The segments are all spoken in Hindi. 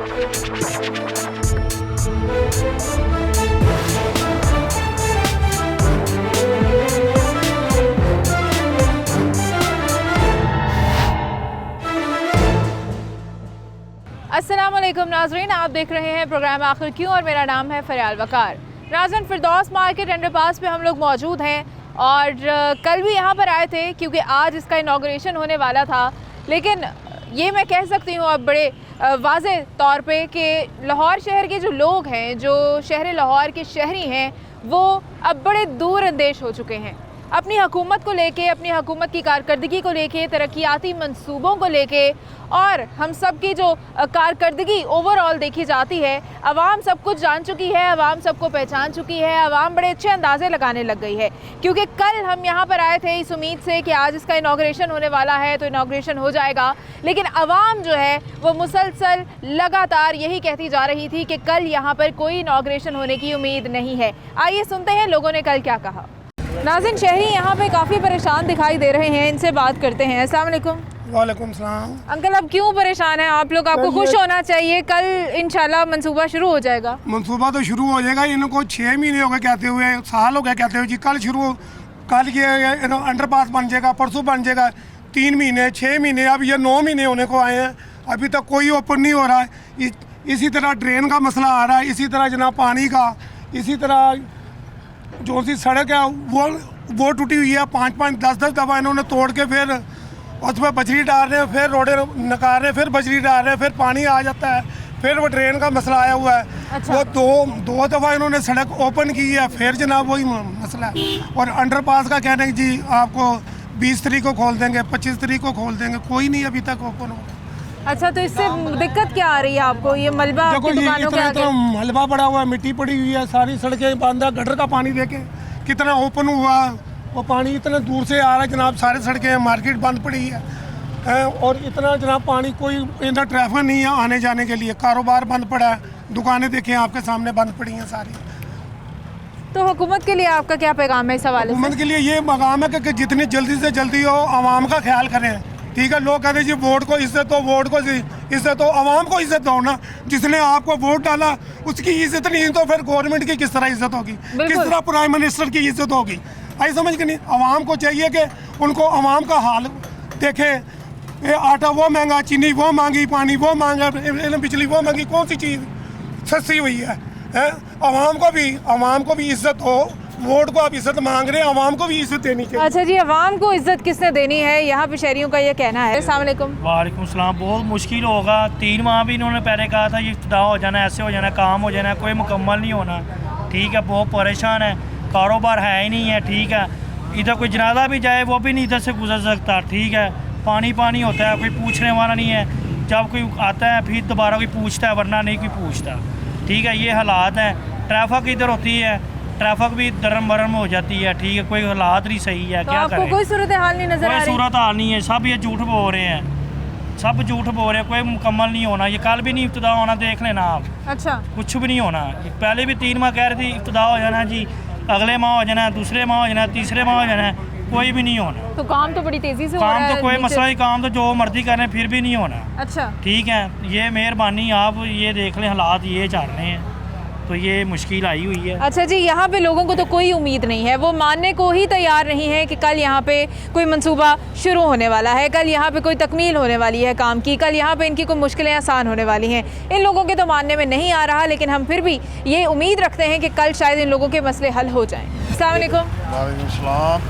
अस्सलाम वालेकुम नाज़रीन, आप देख रहे हैं प्रोग्राम आखिर क्यों और मेरा नाम है फ़रियाल वकार। नाज़रीन, फिरदौस मार्केट अंडरपास पे हम लोग मौजूद हैं और कल भी यहाँ पर आए थे क्योंकि आज इसका इनॉग्रेशन होने वाला था। लेकिन ये मैं कह सकती हूँ अब बड़े वाज़े तौर पे कि लाहौर शहर के जो लोग हैं, जो शहर लाहौर के शहरी हैं, वो अब बड़े दूर अंदेश हो चुके हैं अपनी हुकूमत को लेके, अपनी हुकूमत की कारकर्दगी को लेके, तरक्याती मंसूबों को लेके। और हम सब की जो कारकर्दगी ओवरऑल देखी जाती है, आवाम सब कुछ जान चुकी है, आवाम सबको पहचान चुकी है, आवाम बड़े अच्छे अंदाजे लगाने लग गई है। क्योंकि कल हम यहाँ पर आए थे इस उम्मीद से कि आज इसका इनॉग्रेशन होने वाला है तो इनॉग्रेशन हो जाएगा, लेकिन आवाम जो है वो मुसलसल लगातार यही कहती जा रही थी कि कल यहाँ पर कोई इनॉग्रेशन होने की उम्मीद नहीं है। आइए सुनते हैं लोगों ने कल क्या कहा। नाज़रीन, शहरी यहाँ पे काफ़ी परेशान दिखाई दे रहे हैं, इनसे बात करते हैं। अस्सलाम वालेकुम। वालेकुम सलाम। अंकल, अब क्यों परेशान हैं आप लोग? आपको खुश होना चाहिए, कल इंशाल्लाह मंसूबा शुरू हो जाएगा। मंसूबा तो शुरू हो जाएगा, इनको 6 महीने हो गए कहते हुए, साल हो गए कहते हुए जी कल शुरू, कल ये अंडरपास बन जाएगा, परसों बन जाएगा। 3 महीने 6 महीने, अब ये 9 महीने होने को आए हैं, अभी तक कोई ओपन नहीं हो रहा है। इसी तरह ड्रेन का मसला आ रहा है, इसी तरह जनाब पानी का, इसी तरह जो सी सड़क है वो टूटी हुई है। 5-5 10-10 दफ़ा इन्होंने तोड़ के फिर उसमें बजरी डाल रहे हैं, फिर रोडे नकार रहे हैं, फिर बजरी डाल रहे हैं, फिर पानी आ जाता है, फिर वो ड्रेन का मसला आया हुआ है। अच्छा। वो दो दफ़ा इन्होंने सड़क ओपन की है, फिर जनाब वही मसला है। और अंडरपास का कह रहे हैं जी आपको 20 तारीख को खोल देंगे, 25 तारीख को खोल देंगे, कोई नहीं अभी तक ओपन हो। अच्छा, तो इससे दिक्कत क्या आ रही है आपको? ये मलबा देखो, ये इतना मलबा पड़ा हुआ है, मिट्टी पड़ी हुई है, सारी सड़कें बंद है। गटर का पानी देखे कितना ओपन हुआ, वो पानी इतना दूर से आ रहा है जनाब, सारी सड़कें, मार्केट बंद पड़ी है और इतना जनाब पानी, कोई इधर ट्रैफिक नहीं है आने जाने के लिए, कारोबार बंद पड़ा है, दुकानें देखें आपके सामने बंद पड़ी हैं सारी। तो हुकूमत के लिए आपका क्या पैगाम है इस हवाले से? हुकूमत के लिए ये पैगाम है कि जितनी जल्दी से जल्दी हो आवाम का ख्याल करें, ठीक है। लोग कहते हैं जी वोट को इज्जत दो, वोट को इज्जत दो, आवाम को इज्जत दो ना। जिसने आपको वोट डाला उसकी इज्जत नहीं तो फिर गवर्नमेंट की किस तरह इज्जत होगी, किस तरह प्राइम मिनिस्टर की इज्जत होगी? आई समझ के नहीं। आवाम को चाहिए कि उनको आवाम का हाल देखे। ये आटा वो महंगा, चीनी वो महंगी, पानी वो महंगा, बिजली वो महंगी, कौन सी चीज़ सस्ती हुई है? आवाम को भी इज्जत हो। वोट को आप इज्जत मांग रहे हैं, आवाम को भी इज्जत देनी चाहिए। अच्छा जी, आवाम को इज्जत किसने देनी है, यहाँ पे शहरियों का ये कहना है। अस्सलाम वालेकुम। वालेकुम सलाम। बहुत मुश्किल होगा, 3 माह भी इन्होंने पहले कहा था ये इफ्तिदा हो जाना, ऐसे हो जाना, काम हो जाना, कोई मुकम्मल नहीं होना, ठीक है। बहुत परेशान है, कारोबार है ही नहीं है, ठीक है। इधर कोई जनाजा भी जाए वो भी नहीं इधर से गुजर सकता, ठीक है। पानी पानी होता है, कोई पूछने वाला नहीं है। जब कोई आता है फिर दोबारा कोई पूछता है, वरना नहीं कोई पूछता, ठीक है। ये हालात हैं। ट्रैफिक इधर होती है, ट्रैफिक भी दरम बरम हो जाती है, ठीक है। कोई हालात नहीं सही है, तो क्या आपको करें? कोई सूरत हाल नहीं नजर आ रही? कोई सूरत हाल नहीं है, सब ये झूठ बोल रहे हैं, सब झूठ बोल रहे हैं। कोई मुकम्मल नहीं होना, ये कल भी नहीं इब्तिदा होना, देख लेना आप। अच्छा, कुछ भी नहीं होना। पहले भी 3 माह कह रही थी इब्तिदा हो जाना जी, अगले माह हो जाना, दूसरे माह हो जाना, तीसरे माह हो जाना, कोई भी नहीं होना। तो काम तो बड़ी तेजी से हो रहा काम है तो कोई नीचे। मसला ही, काम तो जो मर्जी कर रहे हैं फिर भी नहीं होना। अच्छा, ठीक है। ये मेहरबानी, आप ये देख लें, हालात ये चल रहे हैं, तो ये मुश्किल आई हुई है। अच्छा जी, यहाँ पे लोगों को तो कोई उम्मीद नहीं है, वो मानने को ही तैयार नहीं है कि कल यहाँ पे कोई मंसूबा शुरू होने वाला है, कल यहाँ पे कोई तकमील होने वाली है काम की, कल यहाँ पे इनकी कोई मुश्किलें आसान होने वाली हैं। इन लोगों के तो मानने में नहीं आ रहा, लेकिन हम फिर भी ये उम्मीद रखते हैं कि कल शायद इन लोगों के मसले हल हो जाएँ। अस्सलाम वालेकुम। वालेकुम सलाम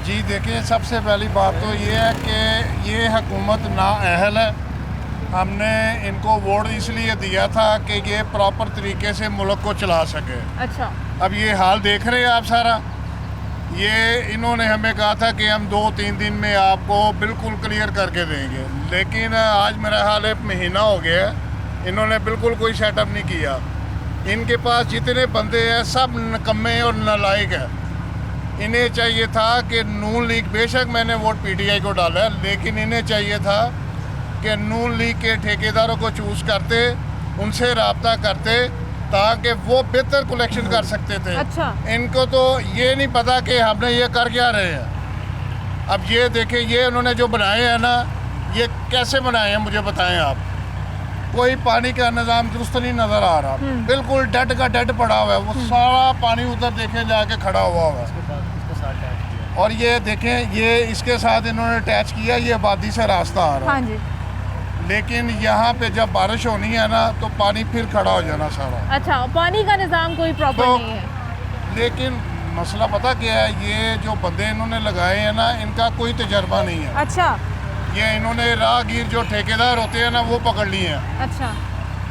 जी। देखिए, सबसे पहली बात तो ये है कि ये हुकूमत नाअहल है। हमने इनको वोट इसलिए दिया था कि ये प्रॉपर तरीके से मुल्क को चला सके। अच्छा, अब ये हाल देख रहे हैं आप सारा। ये इन्होंने हमें कहा था कि हम 2-3 दिन में आपको बिल्कुल क्लियर करके देंगे, लेकिन आज मेरा हाल 1 महीना हो गया, इन्होंने बिल्कुल कोई सेटअप नहीं किया। इनके पास जितने बंदे हैं सब निकम्मे और नालायक हैं। इन्हें चाहिए था कि नून लीग, बेशक मैंने वोट पीटीआई को डाला है, लेकिन इन्हें चाहिए था कि नून लीग के ठेकेदारों को चूज़ करते, उनसे रब्ता करते, ताकि वो बेहतर कलेक्शन कर सकते थे। अच्छा। इनको तो ये नहीं पता कि हमने ये कर क्या रहे हैं। अब ये देखें, ये उन्होंने जो बनाए हैं ना, ये कैसे बनाए हैं मुझे बताएं आप। कोई पानी का निज़ाम दुरुस्त नहीं नज़र आ रहा, बिल्कुल डेड का डेड पड़ा हुआ है। वो सारा पानी उधर देखें जाके खड़ा हुआ है। और ये देखें, ये इसके साथ इन्होंने अटैच किया, ये आबादी से रास्ता आ रहा है। हाँ जी। लेकिन यहाँ पे जब बारिश होनी है ना तो पानी फिर खड़ा हो जाना सारा। अच्छा, पानी का निज़ाम कोई प्रॉपर तो नहीं है। लेकिन मसला पता क्या है, ये जो बंदे इन्होंने लगाए हैं ना, इनका कोई तजर्बा नहीं है। अच्छा ये इन्होंने राहगीर जो ठेकेदार होते हैं ना वो पकड़ लिए हैं। अच्छा।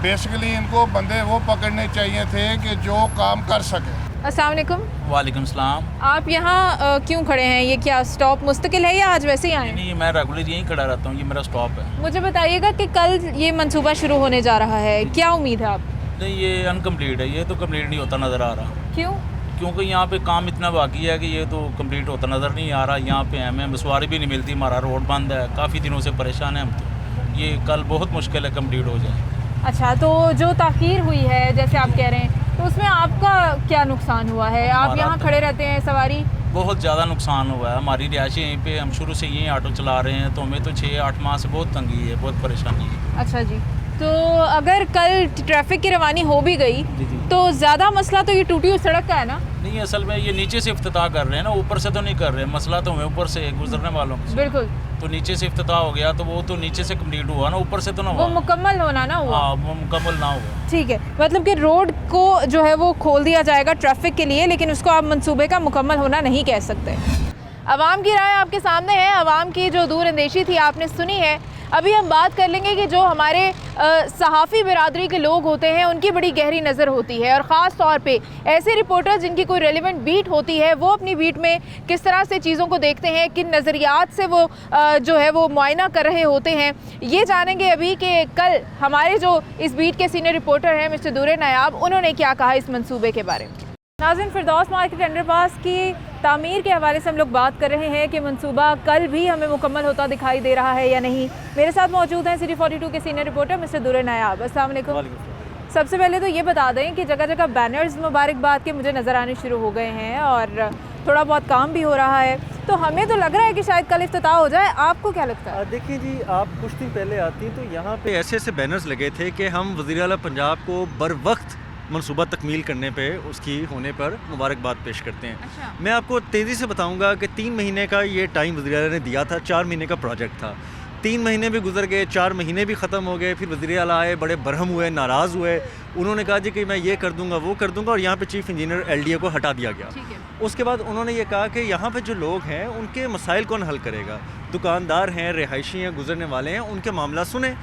बेसिकली इनको बंदे वो पकड़ने चाहिए थे कि जो काम कर सके। अस्सलाम वालेकुम। वालेकुम सलाम। आप यहाँ क्यों खड़े हैं? ये क्या स्टॉप मुस्तकिल है या आज वैसे ही आए हैं? नहीं, मैं रेगुलर यहीं खड़ा रहता हूँ, ये मेरा स्टॉप है। मुझे बताइएगा कि कल ये मंसूबा शुरू होने जा रहा है, क्या उम्मीद है आप? नहीं, ये अनकम्प्लीट है, ये तो कम्प्लीट नहीं होता नज़र आ रहा। क्यों? क्योंकि यहाँ पे काम इतना बाकी है कि ये तो कंप्लीट होता नज़र नहीं आ रहा। यहाँ पे हमें मसवारी भी नहीं मिलती, हमारा रोड बंद है, काफ़ी दिनों से परेशान है हम। तो ये कल बहुत मुश्किल है कंप्लीट हो जाए। अच्छा, तो जो ताख़ीर हुई है जैसे आप कह रहे हैं, तो उसमें आपका क्या नुकसान हुआ है? आप हमारा यहाँ तो खड़े रहते हैं, सवारी? बहुत ज़्यादा नुकसान हुआ है। हमारी रिहायशी यहीं पे, हम शुरू से यहीं ऑटो चला रहे हैं, तो हमें तो 6-8 माह से बहुत तंगी है, बहुत परेशानी है। अच्छा जी। तो अगर कल ट्रैफिक की रवानी हो भी गई तो ज़्यादा मसला तो ये टूटी हुई सड़क का है ना? नहीं, असल में ये नीचे से इफ्तिताह कर रहे हैं ना, ऊपर से तो नहीं कर रहे। मसला तो हमें ऊपर से गुजरने वालों से। बिल्कुल। तो नीचे से इफ्तिताह हो गया तो वो तो नीचे से कंप्लीट हुआ ना, ऊपर से तो ना वो हुआ। मुकम्मल होना ना हुआ। हाँ, वो मुकम्मल ना हुआ। ठीक है, मतलब कि रोड को जो है वो खोल दिया जाएगा ट्रैफिक के लिए, लेकिन उसको आप मंसूबे का मुकम्मल होना नहीं कह सकते। अवाम की राय आपके सामने है, अवाम की जो दूर अंदेशी थी आपने सुनी है। अभी हम बात कर लेंगे कि जो हमारे सहाफ़ी बिरादरी के लोग होते हैं उनकी बड़ी गहरी नज़र होती है, और ख़ास तौर पे ऐसे रिपोर्टर जिनकी कोई रेलिवेंट बीट होती है, वो अपनी बीट में किस तरह से चीज़ों को देखते हैं, किन नज़रियात से वो जो है वो मुआयना कर रहे होते हैं, ये जानेंगे अभी कि कल हमारे जो इस बीट के सीनियर रिपोर्टर हैं मिस्टर दूर नायाब, उन्होंने क्या कहा इस मंसूबे के बारे में। नाज़रीन, फिरदौस मार्केट अंडरपास की तामीर के हवाले से हम लोग बात कर रहे हैं कि मंसूबा कल भी हमें मुकम्मल होता दिखाई दे रहा है या नहीं। मेरे साथ मौजूद हैं सिटी 42 के सीनियर रिपोर्टर मिस्टर दूर नायाब। अस्सलाम वालेकुम। सबसे पहले तो ये बता दें कि जगह जगह बैनर्स मुबारकबाद के मुझे नज़र आने शुरू हो गए हैं और थोड़ा बहुत काम भी हो रहा है, तो हमें तो लग रहा है कि शायद कल इफ्तिताह हो जाए। आपको क्या लगता है? देखिए जी, आप कुछ दिन पहले आती तो यहाँ पे ऐसे ऐसे बैनर्स लगे थे कि हम वज़ीर आला पंजाब को बर वक्त मनसूबा तकमील करने पे, उसकी होने पर मुबारकबाद पेश करते हैं। अच्छा। मैं आपको तेज़ी से बताऊंगा कि 3 महीने का ये टाइम वज़ीर आला ने दिया था, 4 महीने का प्रोजेक्ट था। 3 महीने भी गुजर गए, 4 महीने भी ख़त्म हो गए, फिर वज़ीर आला आए, बड़े बरहम हुए, नाराज़ हुए। उन्होंने कहा जी कि मैं ये कर दूँगा, वो कर दूँगा, और यहाँ पर चीफ़ इंजीनियर LDA को हटा दिया गया। ठीक है। उसके बाद उन्होंने ये कहा कि यहाँ पे जो लोग हैं उनके मसाइल कौन हल करेगा? दुकानदार हैं, रिहायशी हैं, गुजरने वाले हैं, उनके मामला सुने।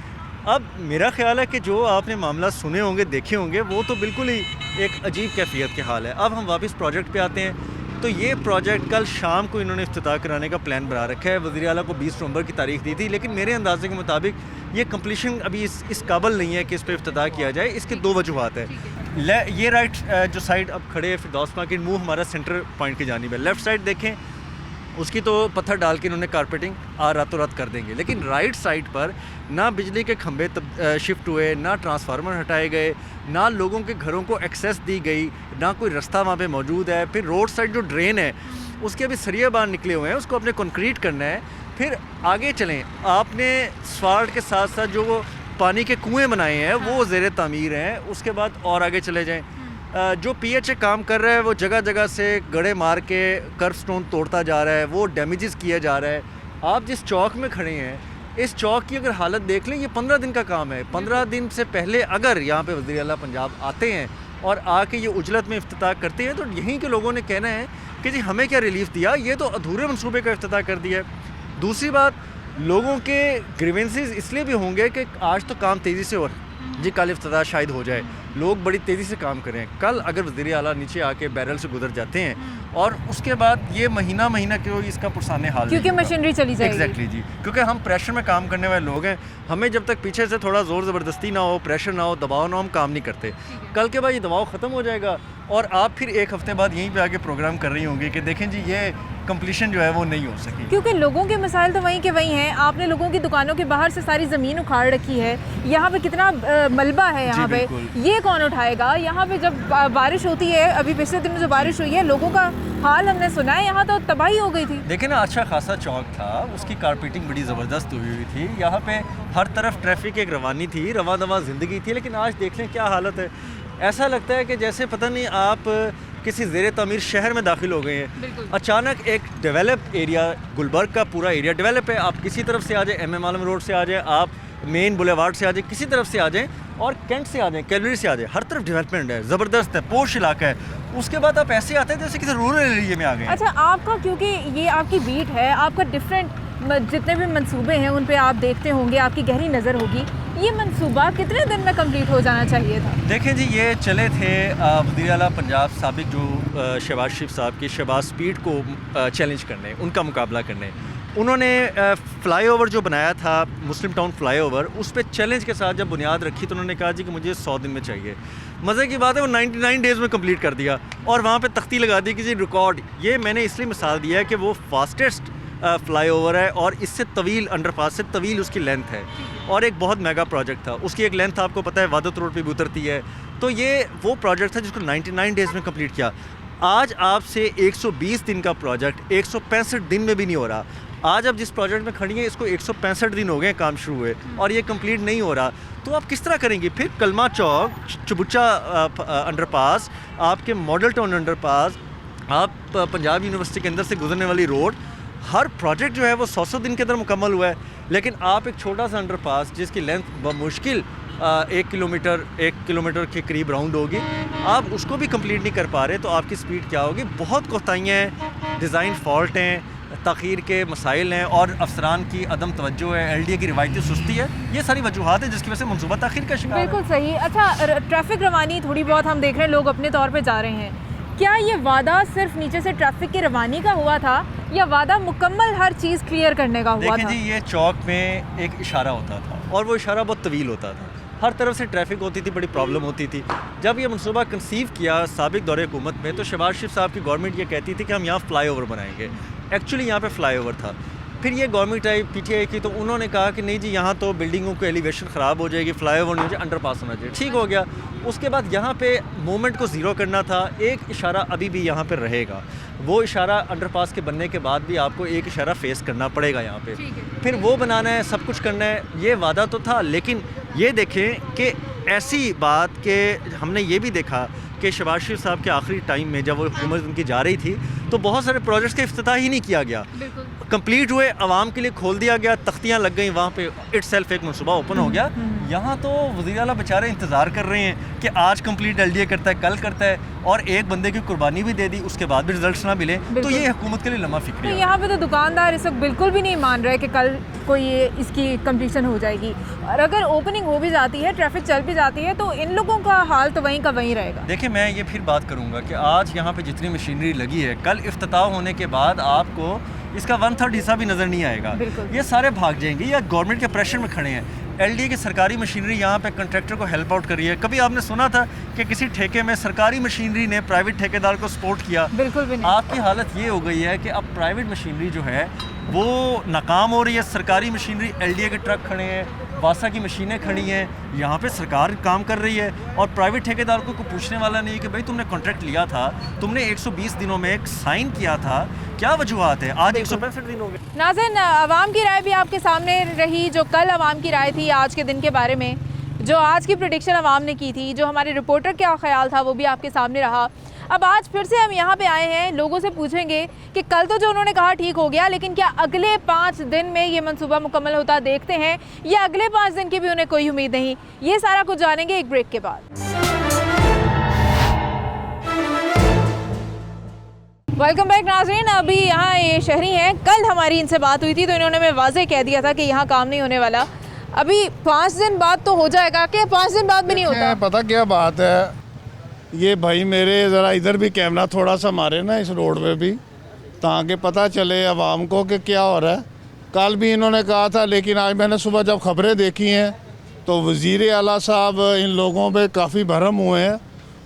अब मेरा ख्याल है कि जो आपने मामला सुने होंगे, देखे होंगे, वो तो बिल्कुल ही एक अजीब कैफियत के हाल है। अब हम वापस प्रोजेक्ट पे आते हैं, तो ये प्रोजेक्ट कल शाम को इन्होंने इफ्तिताह कराने का प्लान बना रखा है। वज़ीर आला को 20 नवंबर की तारीख दी थी, लेकिन मेरे अंदाजे के मुताबिक ये कंप्लीशन अभी इस काबिल नहीं है कि इस पर इफ्तिताह किया जाए। इसके 2 वजूहात है। ये राइट जो साइड अब खड़े है फिरदौस मार्केट, मुँह हमारा सेंटर पॉइंट की जानिब है। लेफ़्ट साइड देखें, उसकी तो पत्थर डाल के इन्होंने कारपेटिंग रातों रात कर देंगे, लेकिन राइट साइड पर ना बिजली के खंभे शिफ्ट हुए, ना ट्रांसफार्मर हटाए गए, ना लोगों के घरों को एक्सेस दी गई, ना कोई रास्ता वहाँ पे मौजूद है। फिर रोड साइड जो ड्रेन है उसके अभी सरिया बाहर निकले हुए हैं, उसको अपने कंक्रीट करना है। फिर आगे चलें, आपने स्वाल्ट के साथ साथ जो वो पानी के कुएँ बनाए हैं वो ज़ेर तामीर हैं। उसके बाद और आगे चले जाएँ, जो PHA काम कर रहा है वो जगह जगह से गड़े मार के कर्व स्टोन तोड़ता जा रहा है, वो डैमेजेस किया जा रहा है। आप जिस चौक में खड़े हैं, इस चौक की अगर हालत देख लें, ये 15 दिन का काम है। 15 दिन से पहले अगर यहाँ पे वज़ीर आला पंजाब आते हैं और आके ये उजलत में इफ्तिताह करते हैं, तो यहीं के लोगों ने कहना है कि जी हमें क्या रिलीफ दिया, ये तो अधूरे मनसूबे का इफ्तिताह कर दिया है। दूसरी बात, लोगों के ग्रीवेंसेस इसलिए भी होंगे कि आज तो काम तेज़ी से हो रहा है जी, कल इफ्तिताह शायद हो जाए, लोग बड़ी तेज़ी से काम करें। कल अगर वज़ीर आला नीचे आके बैरल से गुजर जाते हैं और उसके बाद ये महीना क्यों इसका पुरसाने हाल, क्योंकि मशीनरी चली जाएगी। एग्जैक्टली जी, क्योंकि हम प्रेशर में काम करने वाले लोग हैं। हमें जब तक पीछे से थोड़ा ज़ोर ज़बरदस्ती ना हो, प्रेशर ना हो, दबाव ना हो, हम काम नहीं करते। कल के बाद ये दबाव ख़त्म हो जाएगा और आप फिर 1 हफ़्ते बाद यहीं पे आके प्रोग्राम कर रही होंगी कि देखें जी ये कंप्लीशन जो है वो नहीं हो सकी। क्योंकि लोगों के मसाइल तो वहीं के वहीं हैं। आपने लोगों की दुकानों के बाहर से सारी ज़मीन उखाड़ रखी है, यहाँ पे कितना मलबा है यहाँ पे, ये कौन उठाएगा? यहाँ पे जब बारिश होती है, अभी पिछले दिनों जो बारिश हुई है, लोगों का हाल हमने सुना है, यहाँ तो तबाही हो गई थी। देखिए ना, अच्छा खासा चौक था, उसकी कारपेटिंग बड़ी ज़बरदस्त हुई थी, यहाँ पे हर तरफ ट्रैफिक एक रवानी थी, रवा दवा ज़िंदगी थी। लेकिन आज देख लें क्या हालत है। ऐसा लगता है कि जैसे पता नहीं आप किसी ज़ेर तमीर शहर में दाखिल हो गए हैं। अचानक एक डेवलप एरिया, गुलबर्ग का पूरा एरिया डेवलप है, आप किसी तरफ से आ जाए, MM आलम रोड से आ जाए, आप मेन बुलेवार्ड से आ जाए, किसी तरफ से आ जाए, और कैंट से आ जाए, कैलरी से आ जाए, हर तरफ डेवलपमेंट है, ज़बरदस्त है, पोश इलाका है। उसके बाद आप ऐसे आते हैं जैसे किसी रूरल एरिया में आ गए। अच्छा, आपका क्योंकि ये आपकी बीट है, आपका डिफरेंट जितने भी मंसूबे हैं उन पे आप देखते होंगे, आपकी गहरी नज़र होगी। ये मंसूबा कितने दिन में कंप्लीट हो जाना चाहिए था? देखें जी, ये चले थे वज़ीर आला पंजाब साबिक जो शहबाज शरीफ साहब की शहबाज स्पीड को चैलेंज करने, उनका मुकाबला करने। उन्होंने फ़्लाईओवर जो बनाया था, मुस्लिम टाउन फ़्लाईओवर, उस पर चैलेंज के साथ जब बुनियाद रखी तो उन्होंने कहा जी कि मुझे 100 दिन में चाहिए। मज़े की बात है, वो 99 डेज़ में कंप्लीट कर दिया और वहाँ पे तख्ती लगा दी कि जी रिकॉर्ड। ये मैंने इसलिए मिसाल दिया है कि वो फास्टेस्ट फ़्लाईओवर है और इससे तवील, अंडरपास से तवील उसकी लेंथ है, और एक बहुत मेगा प्रोजेक्ट था। उसकी एक लेंथ आपको पता है वादत रोड पे भी उतरती है। तो ये वो प्रोजेक्ट था जिसको 99 डेज़ में कंप्लीट किया। आज आपसे 120 दिन का प्रोजेक्ट 165 दिन में भी नहीं हो रहा। आज आप जिस प्रोजेक्ट में खड़ी हैं, इसको 165 दिन हो गए काम शुरू हुए और ये कंप्लीट नहीं हो रहा। तो आप किस तरह करेंगे? फिर कलमा चौक, चबुच्चा अंडरपास, आपके मॉडल टाउन अंडरपास, आप पंजाब यूनिवर्सिटी के अंदर से गुजरने वाली रोड, हर प्रोजेक्ट जो है वो 100 दिन के अंदर मुकम्मल हुआ है। लेकिन आप एक छोटा सा अंडरपास जिसकी लेंथ बमुश्किल 1 किलोमीटर के करीब राउंड होगी, आप उसको भी कंप्लीट नहीं कर पा रहे, तो आपकी स्पीड क्या होगी? बहुत कोताहियाँ हैं, डिज़ाइन फॉल्ट हैं, तख़ीर के मसाइल हैं और अफसरान की अदम तवज्जो है, LDA की रिवायती सुस्ती है। ये सारी वजूहात है जिसकी वजह से मनसूबा तख़ीर का शिकार है। बिल्कुल सही। अच्छा, ट्रैफिक रवानी थोड़ी बहुत हम देख रहे हैं, लोग अपने तौर पे जा रहे हैं। क्या ये वादा सिर्फ नीचे से ट्रैफिक की रवानी का हुआ था या वादा मुकम्मल हर चीज़ क्लियर करने का हुआ था? देखिए जी, ये चौक में एक इशारा होता था और वो इशारा बहुत तवील होता था, हर तरफ से ट्रैफिक होती थी, बड़ी प्रॉब्लम होती थी। जब ये मनसूबा कंसीव किया साबिक दौरे हुकूमत में, तो शहबाज शरीफ साहब की गवर्नमेंट ये कहती थी कि हम यहाँ फ़्लाईओवर बनाएंगे। एक्चुअली यहाँ पे फ़्लाईओवर था। फिर ये गवर्नमेंट आई PTI की, तो उन्होंने कहा कि नहीं जी, यहाँ तो बिल्डिंगों की एलिवेशन ख़राब हो जाएगी, फ़्लाईओवर नहीं हो जाए, अंडरपास होना चाहिए। ठीक हो गया। उसके बाद यहाँ पे मूवमेंट को ज़ीरो करना था। एक इशारा अभी भी यहाँ पे रहेगा, वो इशारा अंडरपास के बनने के बाद भी आपको एक इशारा फेस करना पड़ेगा यहाँ पे। फिर वो बनाना है, सब कुछ करना है, ये वादा तो था। लेकिन ये देखें कि ऐसी बात कि हमने ये भी देखा कि शहबाज शरीफ साहब के आखिरी टाइम में जब वो हुकूमत उनकी जा रही थी, तो बहुत सारे प्रोजेक्ट्स का इफ्तिताह ही नहीं किया गया, कंप्लीट हुए, आवाम के लिए खोल दिया गया, तख्तियाँ लग गई, वहाँ पे इटसेल्फ एक मनसूबा ओपन हो गया। यहाँ तो वज़ीर आला बेचारे इंतज़ार कर रहे हैं कि आज कंप्लीट LDA करता है, कल करता है, और एक बंदे की कुर्बानी भी दे दी, उसके बाद भी रिजल्ट्स ना मिले, तो ये हुकूमत के लिए लम्हा फिक्री है। यहाँ पे तो दुकानदार इस वक्त बिल्कुल भी नहीं मान रहे कि कल कोई इसकी कंप्लीशन हो जाएगी, और अगर ओपनिंग हो भी जाती है, ट्रैफिक चल भी जाती है, तो इन लोगों का हाल तो वहीं का वहीं रहेगा। देखिए, मैं ये फिर बात करूँगा कि आज यहाँ पे जितनी मशीनरी लगी है, कल इफ्तिताह होने के बाद आपको इसका 1/3 हिस्सा भी नज़र नहीं आएगा। ये सारे भाग जाएंगे या गवर्नमेंट के प्रेशर में खड़े हैं। LDA की सरकारी मशीनरी यहाँ पे कंट्रैक्टर को हेल्प आउट कर रही है। कभी आपने सुना था कि किसी ठेके में सरकारी मशीनरी ने प्राइवेट ठेकेदार को सपोर्ट किया? बिल्कुल भी नहीं। आपकी हालत ये हो गई है कि अब प्राइवेट मशीनरी जो है वो नाकाम हो रही है। सरकारी मशीनरी, LDA के ट्रक खड़े हैं, वासा की मशीनें खड़ी हैं, यहाँ पे सरकार काम कर रही है और प्राइवेट ठेकेदार को कोई पूछने वाला नहीं कि भाई तुमने कॉन्ट्रैक्ट लिया था, तुमने 120 दिनों में एक साइन किया था, क्या वजूहत है? आज 165 दिन हो गए। नाज़रीन, आवाम की राय भी आपके सामने रही, जो कल आवाम की राय थी आज के दिन के बारे में, जो आज की प्रेडिक्शन आवाम ने की थी, जो हमारे रिपोर्टर का ख्याल था, वो भी आपके सामने रहा। अब आज फिर से हम यहाँ पे आए हैं, लोगों से पूछेंगे कि कल तो जो उन्होंने कहा ठीक हो गया, लेकिन क्या अगले 5 दिन में ये मंसूबा मुकम्मल होता देखते हैं या अगले 5 दिन की भी उन्हें कोई उम्मीद नहीं? ये सारा कुछ जानेंगे एक ब्रेक के बाद। वेलकम बैक नाज़रीन। अभी यहाँ ये शहरी हैं, कल हमारी इनसे बात हुई थी तो इन्होंने हमें वाज़े कह दिया था कि यहाँ काम नहीं होने वाला। अभी 5 दिन बाद तो हो जाएगा, कि 5 दिन बाद भी नहीं होता? पता क्या बात है, ये भाई मेरे ज़रा इधर भी कैमरा थोड़ा सा मारे ना इस रोड पे भी, ताकि पता चले आवाम को कि क्या हो रहा है। कल भी इन्होंने कहा था, लेकिन आज मैंने सुबह जब खबरें देखी हैं तो वज़ीर आला साहब इन लोगों पे काफ़ी भरम हुए हैं।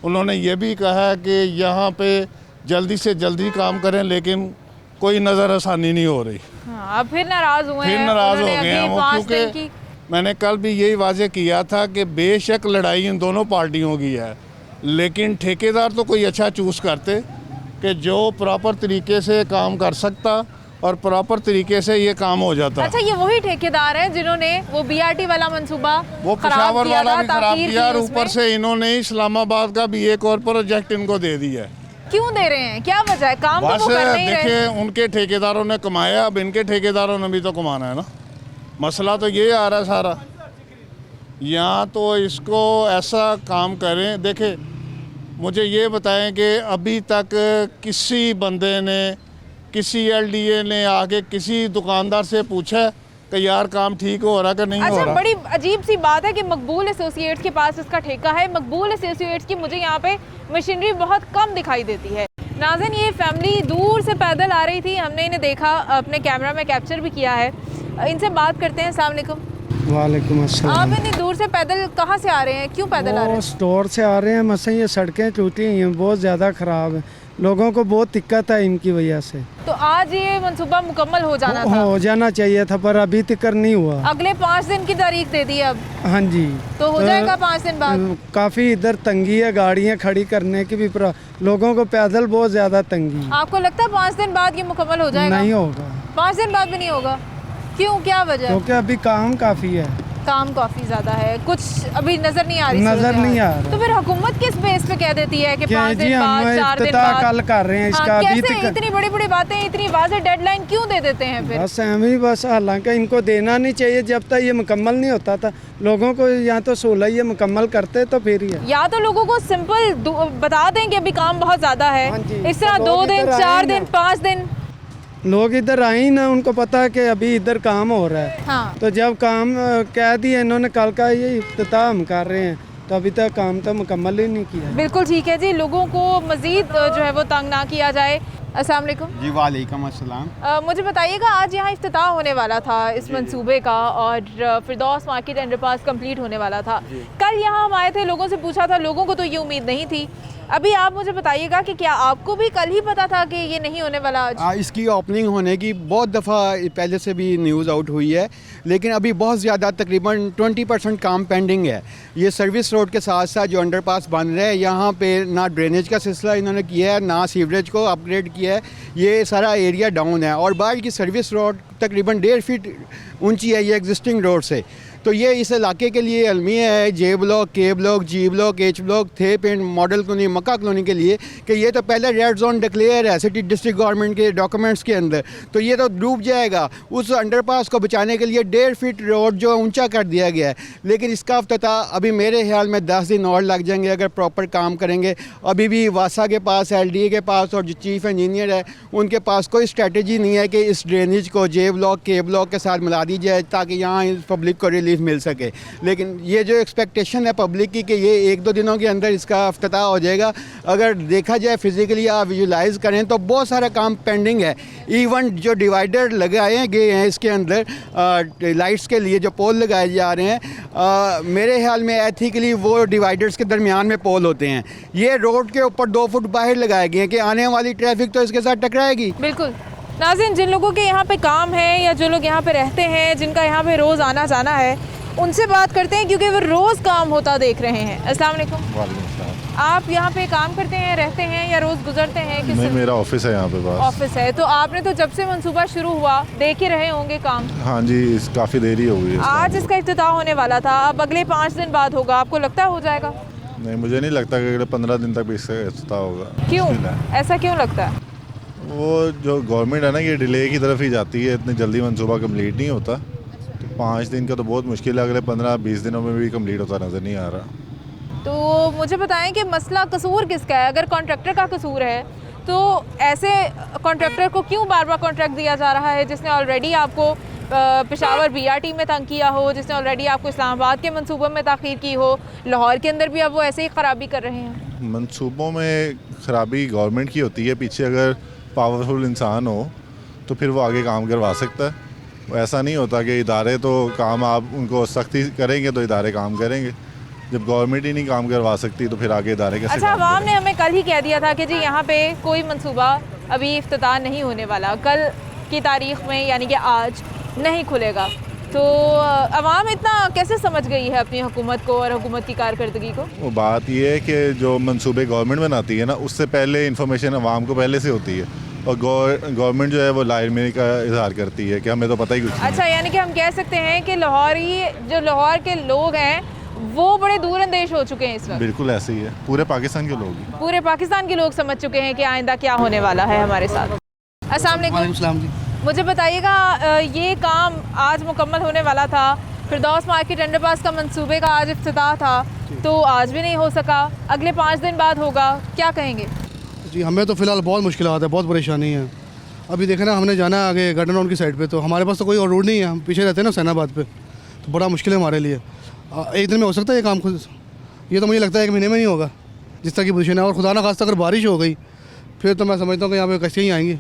उन्होंने ये भी कहा कि यहाँ पे जल्दी से जल्दी काम करें, लेकिन कोई नज़रसानी नहीं हो रही। हाँ, अब फिर नाराज हुए फिर हैं, नाराज़ हो उन्होंने गए हैं अभी वो, 5 दिन क्योंकि की मैंने कल भी यही वाजे किया था कि बेशक लड़ाई इन दोनों पार्टियों की है, लेकिन ठेकेदार तो कोई अच्छा चूज़ करते कि जो प्रॉपर तरीके से काम कर सकता और प्रॉपर तरीके से ये काम हो जाता। अच्छा, ये वही ठेकेदार हैं जिन्होंने वो बीआरटी वाला मंसूबा वो खराब पेशावर किया वाला था, भी खराब ताकीर किया और की ऊपर उसमें। से इन्होंने इस्लामाबाद का भी एक और प्रोजेक्ट इनको दे दिया है। क्यों दे रहे हैं, क्या वजह है? काम तो बस वो कर नहीं रहे। देखिए, उनके ठेकेदारों ने कमाया, अब इनके ठेकेदारों ने भी तो कमाना है ना। मसला तो ये आ रहा है सारा। यहाँ तो इसको ऐसा काम करें। देखे, मुझे ये बताएं कि अभी तक किसी बंदे ने, किसी एलडीए ने आके किसी दुकानदार से पूछा है कि यार काम ठीक हो रहा कि नहीं हो अच्छा, रहा? बड़ी अजीब सी बात है कि मकबूल एसोसिएट्स के पास इसका ठेका है। मकबूल एसोसिएट्स की मुझे यहाँ पे मशीनरी बहुत कम दिखाई देती है। नाज़रीन, ये फैमिली दूर से पैदल आ रही थी, हमने इन्हें देखा, अपने कैमरा में कैप्चर भी किया है। इनसे बात करते हैं। अस्सलाम वालेकुम। वालेकुम अस्सलाम। आप इतनी दूर से पैदल कहाँ से आ रहे हैं, क्यों पैदल आ रहे वो हैं? स्टोर से आ रहे हैं। मसलन ये सड़कें टूटी हुई हैं, बहुत ज़्यादा ख़राब है, लोगों को बहुत दिक्कत है इनकी वजह से। तो आज ये मंसूबा मुकम्मल हो जाना था, हो जाना चाहिए था, पर अभी तक नहीं हुआ। अगले 5 दिन की तारीख दे दी अब, हाँ जी, तो हो जाएगा 5 दिन बाद। काफ़ी इधर तंगी है, गाड़ियाँ खड़ी करने की भी लोगों को पैदल बहुत ज़्यादा तंगी। आपको लगता है 5 दिन बाद ये मुकम्मल हो जाएगा? नहीं होगा। 5 दिन बाद भी नहीं होगा? क्यों, क्या वजह? क्योंकि अभी काम काफ़ी है, काम काफी ज्यादा है, कुछ अभी नजर नहीं आ रही। नजर नहीं आ रहा। तो फिर हुकूमत किस बेस पे कह देती है कि क्या 5 जी, दिन बाद, हम 4 दिन इफ्तिताह बाद? कल कर रहे हैं इसका, हाँ, अभी कैसे तक इतनी बड़ी बड़ी बातें, इतनी वाज़ेह डेडलाइन क्यों दे देते हैं फिर? बस हमें बस, हालांकि इनको देना नहीं चाहिए जब तक ये मुकम्मल नहीं होता था। लोगों को या तो 16 ये मुकम्मल करते तो फिर ही है। या तो लोगों को सिंपल बता दें कि अभी काम बहुत ज्यादा है, हाँ जी, इस तरह तो 2 लोग दिन, इधर 4 आए दिन, ना। 5 दिन। लोग इधर आए ही ना, उनको पता है कि अभी इधर काम हो रहा है। हाँ, तो जब काम कह दिया इन्होंने कल का ये इफ्तिताह हम कर रहे हैं, तो अभी तक काम तो मुकम्मल ही नहीं किया। बिल्कुल ठीक है जी, लोगों को मजीद जो है वो तंग ना किया जाए। अस्सलाम वालेकुम जी। वालेकुम अस्सलाम। मुझे बताइएगा, आज यहाँ इफ्तिताह होने वाला था इस मंसूबे का और फिरदौस मार्केट अंडरपास कंप्लीट होने वाला था। कल यहाँ हम आए थे, लोगों से पूछा था, लोगों को तो ये उम्मीद नहीं थी। अभी आप मुझे बताइएगा कि क्या आपको भी कल ही पता था कि ये नहीं होने वाला आज? इसकी ओपनिंग होने की बहुत दफ़ा पहले से भी न्यूज़ आउट हुई है, लेकिन अभी बहुत ज़्यादा तकरीबन 20% काम पेंडिंग है। ये सर्विस रोड के साथ साथ जो अंडरपास बन रहे हैं, यहाँ पे ना ड्रेनेज का सिलसिला इन्होंने किया है, ना सीवरेज को अपग्रेड किया है। ये सारा एरिया डाउन है और बाहर की सर्विस रोड तकरीबन 1.5 फीट ऊंची है ये एग्जिस्टिंग रोड से। तो ये इस इलाके के लिए अलमिया है, जे ब्लॉक, के ब्लॉक, जी ब्लॉक, एच ब्लॉक, थे पेंट, मॉडल कॉलोनी, मक्का कॉलोनी के लिए कि ये तो पहले रेड जोन डिक्लेयर है सिटी डिस्ट्रिक्ट गवर्नमेंट के डॉक्यूमेंट्स के अंदर, तो ये तो डूब जाएगा। उस अंडरपास को बचाने के लिए 1.5 फीट रोड जो ऊंचा कर दिया गया है, लेकिन इसका इफ्तिताह अभी मेरे ख्याल में 10 दिन और लग जाएंगे अगर प्रॉपर काम करेंगे। अभी भी वासा के पास, LDA के पास और जो चीफ इंजीनियर है उनके पास कोई स्ट्रेटजी नहीं है कि इस ड्रेनेज को जे ब्लॉक, के ब्लॉक के साथ मिला दी जाए ताकि यहाँ पब्लिक को रिलीफ मिल सके। लेकिन ये जो एक्सपेक्टेशन है पब्लिक की कि ये 1-2 दिनों के अंदर इसका इफ्तिताह हो जाएगा, अगर देखा जाए फिज़िकली आप विजुलाइज करें तो बहुत सारा काम पेंडिंग है। इवन जो डिवाइडर लगाए गए हैं इसके अंदर लाइट्स के लिए जो पोल लगाए जा रहे हैं, मेरे ख्याल में एथिकली वो डिवाइडर्स के दरमियान में पोल होते हैं। ये रोड के ऊपर 2 फुट बाहर लगाए गए हैं कि आने वाली ट्रैफिक तो इसके साथ टकराएगी। बिल्कुल नाज़रीन, जिन लोगों के यहाँ पे काम है या जो लोग यहाँ पे रहते हैं, जिनका यहाँ पे रोज़ आना जाना है, उनसे बात करते हैं क्योंकि वो रोज़ काम होता देख रहे हैं। अस्सलाम वालेकुम। आप यहाँ पे काम करते हैं, रहते हैं या रोज़ गुजरते हैं? नहीं, मेरा ऑफिस है यहाँ पे बस। ऑफिस है, तो आपने तो जब से मंसूबा शुरू हुआ देख ही रहे होंगे काम। हाँ जी, काफ़ी देरी हो गई है। आज इसका इफ्तिताह होने वाला था, अब अगले 5 दिन बाद होगा, आपको लगता है हो जाएगा? नहीं, मुझे नहीं लगता कि अगले 15 दिन तक भी इसका इफ्तिताह होगा। क्यों, ऐसा क्यों लगता है? वो जो गवर्नमेंट है ना, ये डिले की तरफ ही जाती है, इतनी जल्दी मंसूबा कंप्लीट नहीं होता। तो 5 दिन का तो बहुत मुश्किल है, अगले 15-20 दिनों में भी कंप्लीट होता नज़र नहीं आ रहा। तो मुझे बताएं कि मसला कसूर किसका है? अगर कॉन्ट्रैक्टर का कसूर है तो ऐसे कॉन्ट्रैक्टर को क्यों बार बार कॉन्ट्रैक्ट दिया जा रहा है जिसने ऑलरेडी आपको पेशावर BRT में तंग किया हो, जिसने ऑलरेडी आपको इस्लामाबाद के मंसूबों में ताख़ीर की हो, लाहौर के अंदर भी अब वो ऐसे ही ख़राबी कर रहे हैं? मंसूबों में ख़राबी गवर्नमेंट की होती है, पीछे अगर पावरफुल इंसान हो तो फिर वो आगे काम करवा सकता है। वो ऐसा नहीं होता कि इदारे तो काम आप उनको सख्ती करेंगे तो इदारे काम करेंगे, जब गवर्नमेंट ही नहीं काम करवा सकती तो फिर आगे इदारे कैसे? अच्छा, अवाम ने हमें कल ही कह दिया था कि जी यहाँ पे कोई मंसूबा अभी इफ्तिताह नहीं होने वाला, कल की तारीख में यानी कि आज नहीं खुलेगा। तो अवाम इतना कैसे समझ गई है अपनी हुकूमत को और हुकूमत की कारकर्दगी को? वो बात ये है कि जो मंसूबे गवर्नमेंट बनाती है ना, उससे पहले इंफॉर्मेशन आवाम को पहले से होती है, और गवर्नमेंट जो है वो लाइमनी का इजहार करती है कि हमें तो पता ही कुछ नहीं। अच्छा, यानी कि हम कह सकते हैं कि लाहौर के लोग हैं वो बड़े दूरअंदेश हो चुके हैं इस वक्त। बिल्कुल ऐसे ही है, पूरे पाकिस्तान के लोग ही। पूरे पाकिस्तान के लोग समझ चुके हैं कि आइंदा क्या होने वाला है हमारे साथ। अस्सलाम वालेकुम जी, मुझे बताइएगा ये काम आज मुकम्मल होने वाला था, फिरदौस मार्केट अंडरपास का मंसूबे का आज इफ्तिताह था, तो आज भी नहीं हो सका, अगले 5 दिन बाद होगा, क्या कहेंगे? जी हमें तो फ़िलहाल बहुत मुश्किलात है, बहुत परेशानी है। अभी देखें ना, हमने जाना है आगे गार्डन राउंड की साइड पे, तो हमारे पास तो कोई और रोड नहीं है, हम पीछे रहते हैं ना हुसैनाबाद पे, तो बड़ा मुश्किल है हमारे लिए। एक दिन में हो सकता है ये काम खुद, ये तो मुझे लगता है 1 महीने में नहीं होगा जिस तरह की पोजीशन है, और खुदा ना खास्ता अगर बारिश हो गई फिर तो मैं समझता हूँ कि यहाँ पे कैसे ही आएंगी।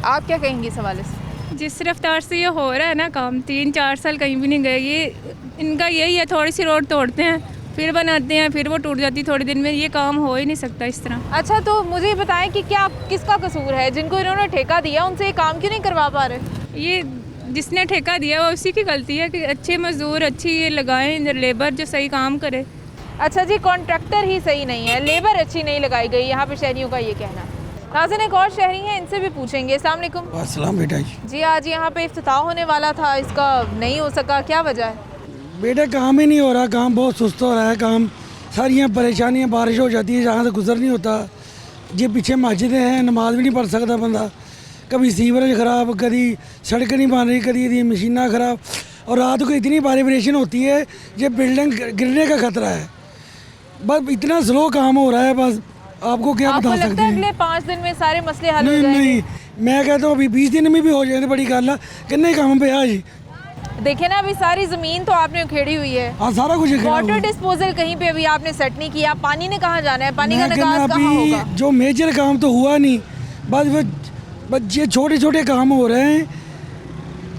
आप क्या कहेंगे इस हवाले से? जिस रफ्तार से ये हो रहा है ना काम, 3-4 साल कहीं भी नहीं गए, ये इनका यही है, थोड़ी सी रोड तोड़ते हैं फिर बनाते हैं, फिर वो टूट जाती थोड़े दिन में, ये काम हो ही नहीं सकता इस तरह। अच्छा, तो मुझे ये बताएं कि क्या किसका कसूर है, जिनको इन्होंने ठेका दिया उनसे ये काम क्यों नहीं करवा पा रहे? ये जिसने ठेका दिया वो उसी की गलती है कि अच्छे मजदूर अच्छी ये लगाएं, लेबर जो सही काम करे। अच्छा जी, कॉन्ट्रैक्टर ही सही नहीं है, लेबर अच्छी नहीं लगाई गई, यहाँ पे शहरियों का ये कहना है। नाज़रीन, एक और शहरी हैं, इनसे भी पूछेंगे। अस्सलाम वालेकुम। अस्सलाम बेटा जी, आज यहाँ पे इफ्तिताह होने वाला था, इसका नहीं हो सका, क्या वजह है? बेटा काम ही नहीं हो रहा, काम बहुत सुस्त हो रहा है, काम सारी यहाँ परेशानियाँ, बारिश हो जाती है, जहाँ से गुजर नहीं होता। ये पीछे मस्जिदें हैं, नमाज भी नहीं पढ़ सकता बंदा, कभी सीवरेज ख़राब, कभी सड़कें नहीं बन रही, कभी मशीना ख़राब, और रात को इतनी वाइब्रेशन होती है, ये बिल्डिंग गिरने का खतरा है। बस इतना स्लो काम हो रहा है, बस आपको क्या बता सकते हैं। अगले 5 दिन में सारे मसले हल हो जाएंगे? नहीं, मैं कहता हूँ अभी 20 दिन में भी हो जाए तो बड़ी गल है, कितने काम पे आज देखिए ना, अभी सारी ज़मीन तो आपने उखेड़ी हुई है। हाँ, सारा कुछ वाटर डिस्पोजल कहीं पे अभी आपने सेट नहीं किया, पानी ने कहाँ जाना है, पानी का निकास कहाँ होगा? जो मेजर काम तो हुआ नहीं, बस ये छोटे छोटे काम हो रहे हैं।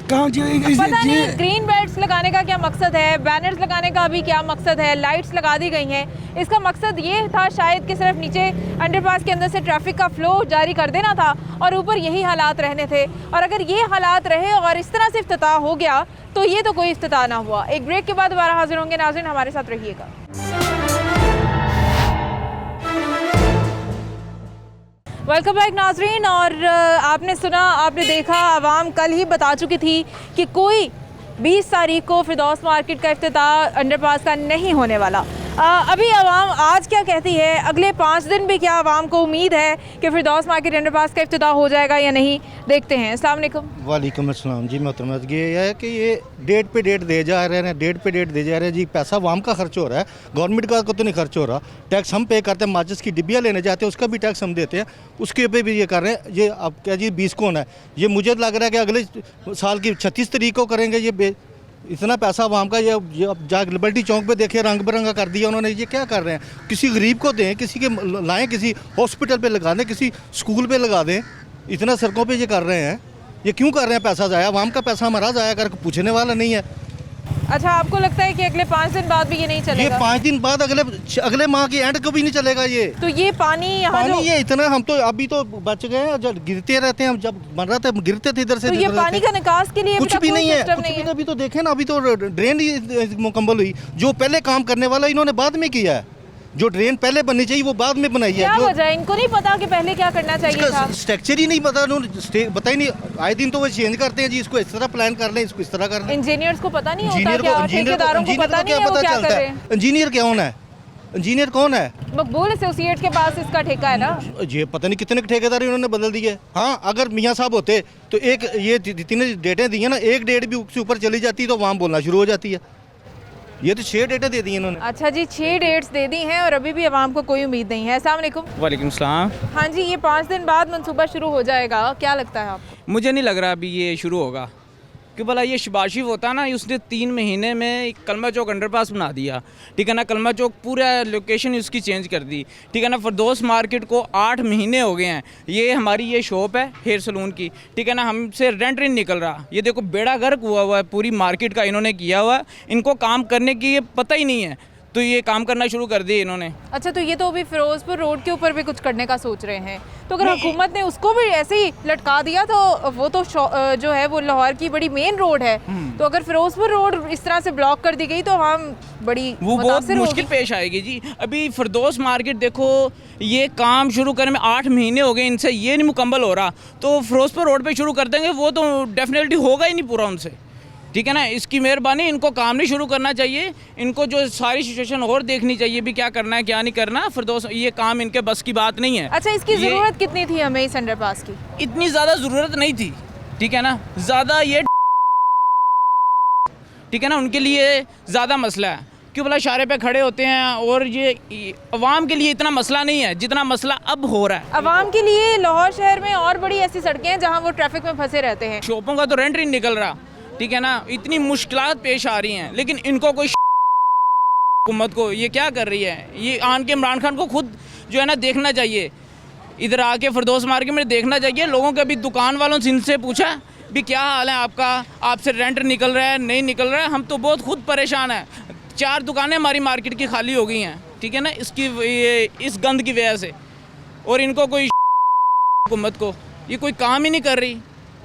पता नहीं ग्रीन बेल्ट्स लगाने का क्या मकसद है, बैनर्स लगाने का अभी क्या मकसद है, लाइट्स लगा दी गई हैं, इसका मकसद ये था शायद कि सिर्फ नीचे अंडरपास के अंदर से ट्रैफिक का फ्लो जारी कर देना था और ऊपर यही हालात रहने थे। और अगर ये हालात रहे और इस तरह से इफ्तिताह हो गया तो ये तो कोई इफ्तिताह ना हुआ। एक ब्रेक के बाद दोबारा हाजिर होंगे। नाज़रीन, हमारे साथ रहिएगा। वेलकम बैक नाजरीन। और आपने सुना, आपने देखा, आवाम कल ही बता चुकी थी कि कोई 20 तारीख को फिरदौस मार्केट का इफ्तिताह अंडरपास का नहीं होने वाला। अभी आवाम आज क्या कहती है, अगले 5 दिन भी क्या आवाम को उम्मीद है कि फिरदौस मार्केट अंडरपास का इफ्तिताह हो जाएगा या नहीं, देखते हैं। अस्सलाम वालेकुम। वालेकुम अस्सलाम जी मोहतरमा। ये है कि ये डेट पे डेट दे जा रहे हैं, डेट पे डेट दे जा रहे हैं जी। पैसा आवाम का खर्च हो रहा है, गवर्नमेंट का तो नहीं खर्च हो रहा। टैक्स हम पे करते हैं, माचिस की डिब्बियाँ लेने जाते हैं उसका भी टैक्स हम देते हैं, उसके पे भी ये कर रहे हैं। ये अब क्या जी 20 कौन है, ये मुझे लग रहा है कि अगले साल की 36 तारीख को करेंगे। ये इतना पैसा आवाम का, ये अब जहाँ लिबर्टी चौक पे देखिए रंग बिरंगा कर दिया उन्होंने। ये क्या कर रहे हैं, किसी गरीब को दें, किसी के लाएं, किसी हॉस्पिटल पे लगा दें, किसी स्कूल पे लगा दें। इतना सड़कों पे ये कर रहे हैं, ये क्यों कर रहे हैं? पैसा ज़ाया, आवाम का पैसा हमारा ज़ाया कर, पूछने वाला नहीं है। अच्छा, आपको लगता है कि अगले 5 दिन बाद भी ये नहीं चलेगा? ये 5 दिन बाद अगले माह के एंड को भी नहीं चलेगा ये। तो ये पानी यहाँ जो ये इतना, हम तो अभी तो बच गए हैं, जब गिरते रहते हैं, हम जब बन रहा था गिरते थे इधर से। तो ये पानी का निकास के लिए कुछ भी नहीं है, कुछ भी अभी तो देखें ना, अभी तो ड्रेन ही मुकम्मल हुई। जो पहले काम करने वाला इन्होंने बाद में किया है, जो ड्रेन पहले बननी चाहिए वो बाद में बनाई है। क्या वजह है, इनको नहीं पता कि पहले क्या करना चाहिए था? स्ट्रक्चर ही नहीं पता, बता ही नहीं। आए दिन तो वो चेंज करते हैं जी, इसको इस तरह प्लान कर लें, इसको इस तरह कर लें। इंजीनियर्स को पता नहीं होता क्या? ठेकेदारों को पता नहीं है वो क्या कर रहे हैं? इंजीनियर कौन है? इंजीनियर कौन है? मकबूल एसोसिएट के पास इसका ठेका है ना। ये पता नहीं कितने ठेकेदार इन्होंने बदल दिए। हाँ, अगर मियाँ साहब होते तो एक ये जितने डेटें दी है ना, एक डेट भी उससे ऊपर चली जाती तो वहाँ बोलना शुरू हो जाती है। ये तो 6 डेटें दे दी इन्होंने। अच्छा जी, 6 डेट्स दे दी हैं और अभी भी आवाम को कोई उम्मीद नहीं है। अस्सलाम वालेकुम। वालेकुम सलाम। हाँ जी, ये 5 दिन बाद मंसूबा शुरू हो जाएगा, क्या लगता है आपको? मुझे नहीं लग रहा अभी ये शुरू होगा, कि भला ये शबाशिफ होता है ना, उसने 3 महीने में कलमा चौक अंडरपास बना दिया, ठीक है ना। कलमा चौक पूरा लोकेशन उसकी चेंज कर दी, ठीक है ना। फिरदौस मार्केट को 8 महीने हो गए हैं, ये हमारी ये शॉप है हेयर सलून की, ठीक है ना। हमसे रेंट नहीं निकल रहा, ये देखो बेड़ा गर्क हुआ हुआ है पूरी मार्केट का, इन्होंने किया हुआ है। इनको काम करने की ये पता ही नहीं है, तो ये काम करना शुरू कर दिए इन्होंने। अच्छा, तो ये तो अभी फिरोजपुर रोड के ऊपर भी कुछ करने का सोच रहे हैं, तो अगर हुकूमत ने उसको भी ऐसे ही लटका दिया तो वो तो जो है वो लाहौर की बड़ी मेन रोड है, तो अगर फिरोजपुर रोड इस तरह से ब्लॉक कर दी गई तो हम बड़ी वो बहुत मुश्किल पेश आएगी जी। अभी फिरदौस मार्केट देखो, ये काम शुरू करने में 8 महीने हो गए इनसे, ये नहीं मुकम्मल हो रहा, तो फिरोजपुर रोड पे शुरू कर देंगे वो तो डेफिनेटली होगा ही नहीं पूरा उनसे, ठीक है ना। इसकी मेहरबानी, इनको काम नहीं शुरू करना चाहिए, इनको जो सारी सिचुएशन और देखनी चाहिए भी क्या करना है क्या नहीं करना। फिरदौस ये काम इनके बस की बात नहीं है। अच्छा, इसकी ज़रूरत कितनी थी हमें इस अंडरपास की? इतनी ज़्यादा ज़रूरत नहीं थी, ठीक है ना, ज़्यादा ये ठीक है ना उनके लिए ज़्यादा मसला है, क्यों भला इशारे पे खड़े होते हैं, और ये अवाम के लिए इतना मसला नहीं है जितना मसला अब हो रहा है। अवाम के लिए लाहौर शहर में और बड़ी ऐसी सड़कें हैं जहाँ वो ट्रैफिक में फंसे रहते हैं, शॉपों का तो रेंट ही निकल रहा, ठीक है ना, इतनी मुश्किलात पेश आ रही हैं, लेकिन इनको कोई हुकूमत को ये क्या कर रही है, ये आन के इमरान खान को खुद जो है ना देखना चाहिए, इधर आके फिरदौस मार्केट में देखना चाहिए। लोगों के अभी दुकान वालों से इनसे पूछा भी क्या हाल है आपका, आपसे रेंट निकल रहा है नहीं निकल रहा है, हम तो बहुत खुद परेशान हैं। 4 दुकानें हमारी मार्केट की खाली हो गई हैं, ठीक है ना, इस गंद की वजह से, और इनको कोई हुकूमत को ये कोई काम ही नहीं कर रही,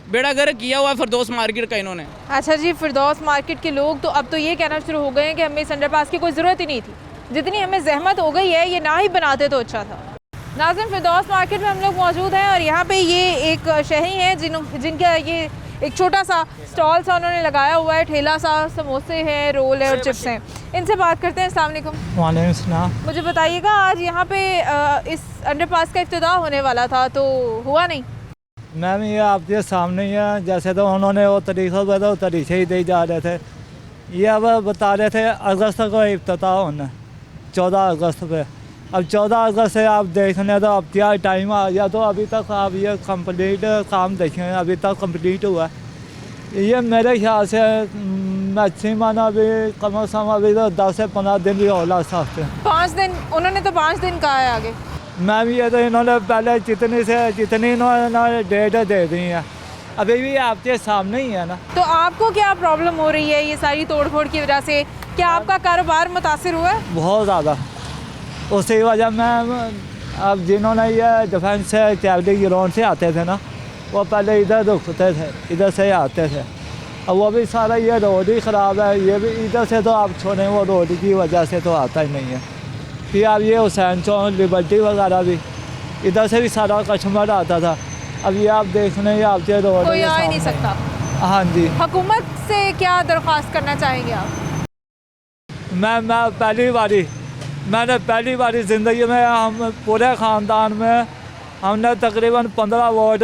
बेड़ा गर्क किया हुआ है फिरदौस मार्केट का इन्होंने। अच्छा जी, फिरदौस मार्केट के लोग तो अब तो ये कहना शुरू हो गए हैं कि हमें इस अंडरपास की कोई ज़रूरत ही नहीं थी, जितनी हमें जहमत हो गई है ये ना ही बनाते तो अच्छा था। नाज़रीन, फिरदौस मार्केट में हम लोग मौजूद हैं और यहाँ पे ये एक शहरी हैं जिनका ये एक छोटा सा स्टॉल सा उन्होंने लगाया हुआ है, ठेला सा, समोसे हैं, रोल है और चिप्स हैं। इनसे बात करते हैं। अस्सलाम वालेकुम। वालेकुम सलाम। मुझे बताइएगा, आज यहाँ पे इस अंडरपास का इफ्तिताह होने वाला था तो हुआ नहीं? मैम ये आपके सामने ही है, जैसे तो उन्होंने वो तरीक़ा बताया वो तरीक़े ही दे जा रहे थे। ये अब बता रहे थे अगस्त को इफ्तिताह होना, 14 अगस्त पे। अब 14 अगस्त से आप देख लें तो अब क्या टाइम आ गया, तो अभी तक आप ये कंप्लीट काम देखें, अभी तक कंप्लीट हुआ है। ये मेरे ख्याल से मैक्सिमम अभी कम से कम अभी तो 10 से 15 दिन भी हो लग सकते हैं। 5 दिन? उन्होंने तो 5 दिन कहा है आगे। मैम ये तो इन्होंने पहले जितनी इन्होंने डेट दे दी है, अभी भी आपके सामने ही है ना। तो आपको क्या प्रॉब्लम हो रही है ये सारी तोड़ फोड़ की वजह से? क्या आपका कारोबार मुतासिर हुआ है? बहुत ज़्यादा। उसी वजह में अब जिन्होंने ये डिफेंस से कैवली ग्राउंड से आते थे ना, वो पहले इधर रुकते थे, इधर से आते थे। अब वो भी सारा ये रोड ही ख़राब है, ये भी इधर से तो आप छोड़ें, वो रोड की वजह से तो आता ही नहीं है। फिर अब ये हुसैन चौक, लिबर्टी वगैरह भी इधर से भी सारा कस्टमर आता था। अब ये आप देख लें, ये आपके रोड कोई आ ही नहीं सकता। हाँ जी। हुकूमत से क्या दरख्वास्त करना चाहेंगे आप? मैंने पहली बारी ज़िंदगी में, हम पूरे ख़ानदान में हमने तकरीबन 15 वोट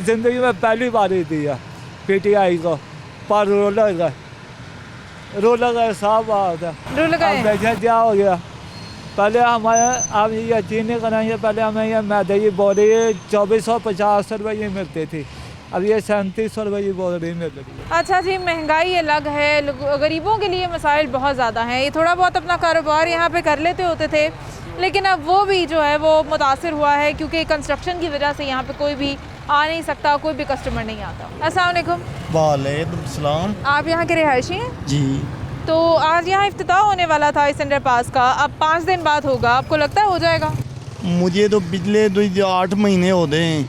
ज़िंदगी में पहली बारी दी है PTI को, पर रोल गए साहब बात है। अब देखिए क्या हो गया। पहले हमारे, आप ये यकीन नहीं करेंगे, पहले हमें ये मैदे की बोरी 2450 रुपये की मिलती थी, अब ये 3700 रुपये की बोरी मिल रही है। अच्छा जी, महंगाई अलग है, गरीबों के लिए मसाइल बहुत ज़्यादा हैं। ये थोड़ा बहुत अपना कारोबार यहाँ पे कर लेते होते थे, लेकिन अब वो भी जो है वो मुतासिर हुआ है, क्योंकि कंस्ट्रक्शन की वजह से यहाँ पे कोई भी आ नहीं सकता, कोई भी कस्टमर नहीं आता। अस्सलाम वालेकुम। वालेकुम सलाम। आप यहाँ के रिहायशी हैं? जी। तो आज यहाँ इफ्तिताह होने वाला था इस अंडरपास का, अब 5 दिन बाद होगा, आपको लगता है हो जाएगा? मुझे तो पिछले 8 महीने होते हैं,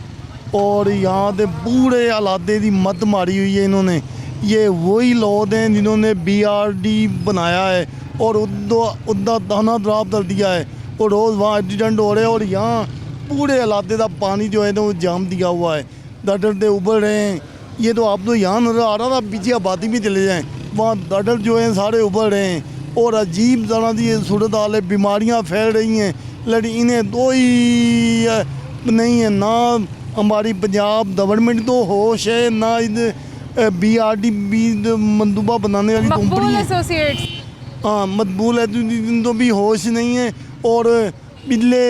और यहाँ के पूरे इलाके की मत मारी हुई है इन्होंने। ये वही लोग हैं जिन्होंने BRD बनाया है और उदा दाना ड्राप कर दिया है, और रोज़ वहाँ एक्सीडेंट हो रहे हैं, और यहाँ पूरे इलाके का पानी जो है ना वो जाम दिया हुआ है, गटर से उबल रहे हैं। ये तो आप तो यहाँ नज़र आ रहा था, पीछे आबादी में चले जाएँ, वहाँ गटर जो हैं सारे उबल रहे हैं, और अजीब तरह की ये सूरत हाल है, बीमारियाँ फैल रही हैं। लेकिन इन्हें तो ही नहीं है, ना हमारी पंजाब गवर्नमेंट तो होश है, ना BRD मंदूबा बनाने वाली कंपनी है, हाँ मकबूल है, तो भी होश नहीं है। और पिछले